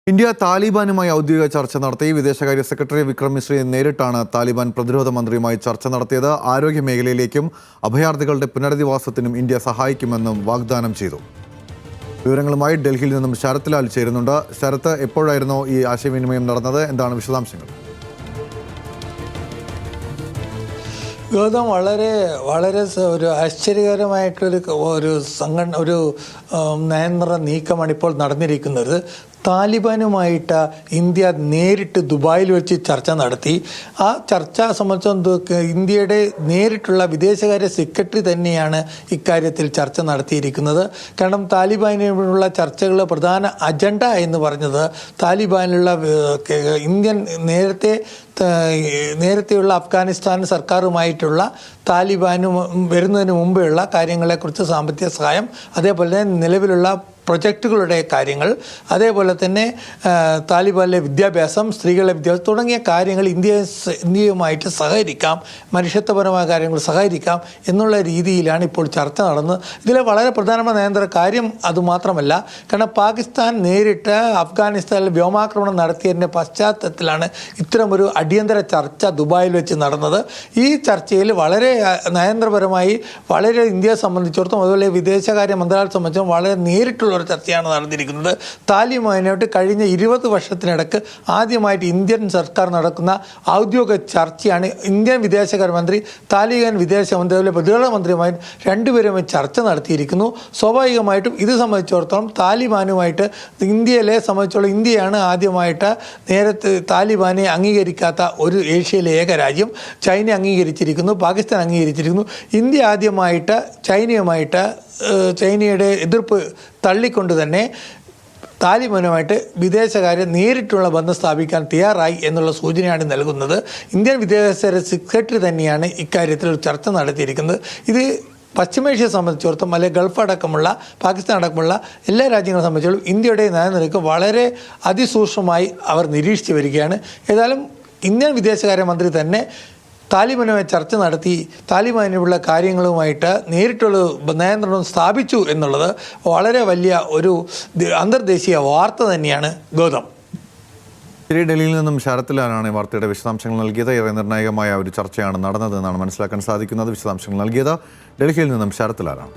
India താലിബാനുമായി ഔദ്യോഗിക ചർച്ച നടത്തി. വിദേശകാര്യ സെക്രട്ടറി വിക്രം മിശ്രയെ നേരിട്ടാണ് താലിബാൻ പ്രതിരോധ മന്ത്രിയുമായി ചർച്ച നടത്തിയത്. ആരോഗ്യ മേഖലയിലേക്കും അഭയാർത്ഥികളുടെ പുനരധിവാസത്തിനും ഇന്ത്യ സഹായിക്കുമെന്നും വാഗ്ദാനം ചെയ്തു. വിവരങ്ങളുമായി ഡൽഹിയിൽ നിന്നും ശരത് ലാൽ ചേരുന്നുണ്ട്. ശരത്ത്, എപ്പോഴായിരുന്നു ഈ ആശയവിനിമയം നടന്നത്? എന്താണ് വിശദാംശങ്ങൾ? ഗൗതം, വളരെ ഒരു ആശ്ചര്യകരമായിട്ടുള്ളൊരു ഒരു നയതന്ത്ര നീക്കമാണ് ഇപ്പോൾ നടന്നിരിക്കുന്നത്. താലിബാനുമായിട്ട് ഇന്ത്യ നേരിട്ട് ദുബായിൽ വെച്ച് ചർച്ച നടത്തി. ആ ചർച്ച സംബന്ധിച്ച് ഇന്ത്യയുടെ നേരിട്ടുള്ള വിദേശകാര്യ സെക്രട്ടറി തന്നെയാണ് ഇക്കാര്യത്തിൽ ചർച്ച നടത്തിയിരിക്കുന്നത്. കാരണം താലിബാനുമായുള്ള ചർച്ചകളുടെ പ്രധാന അജണ്ട എന്ന് പറഞ്ഞത് താലിബാനിലുള്ള ഇന്ത്യൻ നേരത്തെയുള്ള അഫ്ഗാനിസ്ഥാൻ സർക്കാരുമായിട്ടുള്ള താലിബാനും വരുന്നതിന് മുമ്പെയുള്ള കാര്യങ്ങളെക്കുറിച്ച് സാമ്പത്തിക സഹായം, അതേപോലെ തന്നെ നിലവിലുള്ള പ്രൊജക്റ്റുകളുടെ കാര്യങ്ങൾ, അതേപോലെ തന്നെ താലിബാനിലെ വിദ്യാഭ്യാസം, സ്ത്രീകളുടെ വിദ്യാഭ്യാസം തുടങ്ങിയ കാര്യങ്ങൾ ഇന്ത്യയുമായിട്ട് സഹകരിക്കാം, മനുഷ്യത്വപരമായ കാര്യങ്ങൾ സഹകരിക്കാം എന്നുള്ള രീതിയിലാണ് ഇപ്പോൾ ചർച്ച നടന്നത്. ഇതിലെ വളരെ പ്രധാനപ്പെട്ട നയതന്ത്ര കാര്യം അതുമാത്രമല്ല, കാരണം പാകിസ്ഥാൻ നേരിട്ട് അഫ്ഗാനിസ്ഥാനിൽ വ്യോമാക്രമണം നടത്തിയതിൻ്റെ പശ്ചാത്തലത്തിലാണ് ഇത്തരമൊരു അടിയന്തര ചർച്ച ദുബായിൽ വെച്ച് നടന്നത്. ഈ ചർച്ചയിൽ വളരെ നയതന്ത്രപരമായി വളരെ ഇന്ത്യയെ സംബന്ധിച്ചിടത്തോളം, അതുപോലെ വിദേശകാര്യ മന്ത്രാലയത്തെ സംബന്ധിച്ചും വളരെ നേരിട്ടുള്ള ചർച്ചയാണ് നടന്നിരിക്കുന്നത്. താലിബാനുമായിട്ട് കഴിഞ്ഞ 20 വർഷത്തിനിടക്ക് ആദ്യമായിട്ട് ഇന്ത്യൻ സർക്കാർ നടക്കുന്ന ഔദ്യോഗിക ചർച്ചയാണ്. ഇന്ത്യൻ വിദേശകാര്യമന്ത്രി താലിബാൻ വിദേശമന്ത്രി അതുപോലെ പ്രതിരോധ മന്ത്രിയുമായി രണ്ടുപേരും ചർച്ച നടത്തിയിരിക്കുന്നു. സ്വാഭാവികമായിട്ടും ഇത് സംബന്ധിച്ചിടത്തോളം താലിബാനുമായിട്ട് ഇന്ത്യയിലെ സംബന്ധിച്ചോളം ഇന്ത്യയാണ് ആദ്യമായിട്ട് നേരത്തെ താലിബാനെ അംഗീകരിക്കാത്ത ഒരു ഏഷ്യയിലെ ഏക രാജ്യം. ചൈന അംഗീകരിച്ചിരിക്കുന്നു, പാകിസ്ഥാൻ അംഗീകരിച്ചിരിക്കുന്നു. ഇന്ത്യ ആദ്യമായിട്ട് ചൈനയുടെ എതിർപ്പ് തള്ളിക്കൊണ്ട് തന്നെ താലിബാനുമായിട്ട് വിദേശകാര്യം നേരിട്ടുള്ള ബന്ധം സ്ഥാപിക്കാൻ തയ്യാറായി എന്നുള്ള സൂചനയാണ് നൽകുന്നത്. ഇന്ത്യൻ വിദേശകാര്യ സെക്രട്ടറി തന്നെയാണ് ഇക്കാര്യത്തിൽ ഒരു ചർച്ച നടത്തിയിരിക്കുന്നത്. ഇത് പശ്ചിമേഷ്യയെ സംബന്ധിച്ചിടത്തോളം അല്ലെങ്കിൽ ഗൾഫ് അടക്കമുള്ള പാകിസ്ഥാൻ അടക്കമുള്ള എല്ലാ രാജ്യങ്ങളെ സംബന്ധിച്ചിടത്തോളം ഇന്ത്യയുടെ നയനിരക്ക് വളരെ അതിസൂക്ഷ്മമായി അവർ നിരീക്ഷിച്ചു വരികയാണ്. ഏതായാലും ഇന്ത്യൻ വിദേശകാര്യമന്ത്രി തന്നെ താലിബാനുമായി ചർച്ച നടത്തി താലിബാനുള്ള കാര്യങ്ങളുമായിട്ട് നേരിട്ടുള്ള നയന്ത്രണം സ്ഥാപിച്ചു എന്നുള്ളത് വളരെ വലിയ ഒരു അന്തർദേശീയ വാർത്ത തന്നെയാണ്. ഗൗതം, ഡൽഹിയിൽ നിന്നും ശരത് ലാലാണ് വാർത്തയുടെ വിശദാംശങ്ങൾ നൽകിയത്. ഏറെ നിർണായകമായ ഒരു ചർച്ചയാണ് നടന്നതെന്നാണ് മനസ്സിലാക്കാൻ സാധിക്കുന്നത്. വിശദാംശങ്ങൾ നൽകിയത് ഡൽഹിയിൽ നിന്നും ശരത് ലാലാണ്.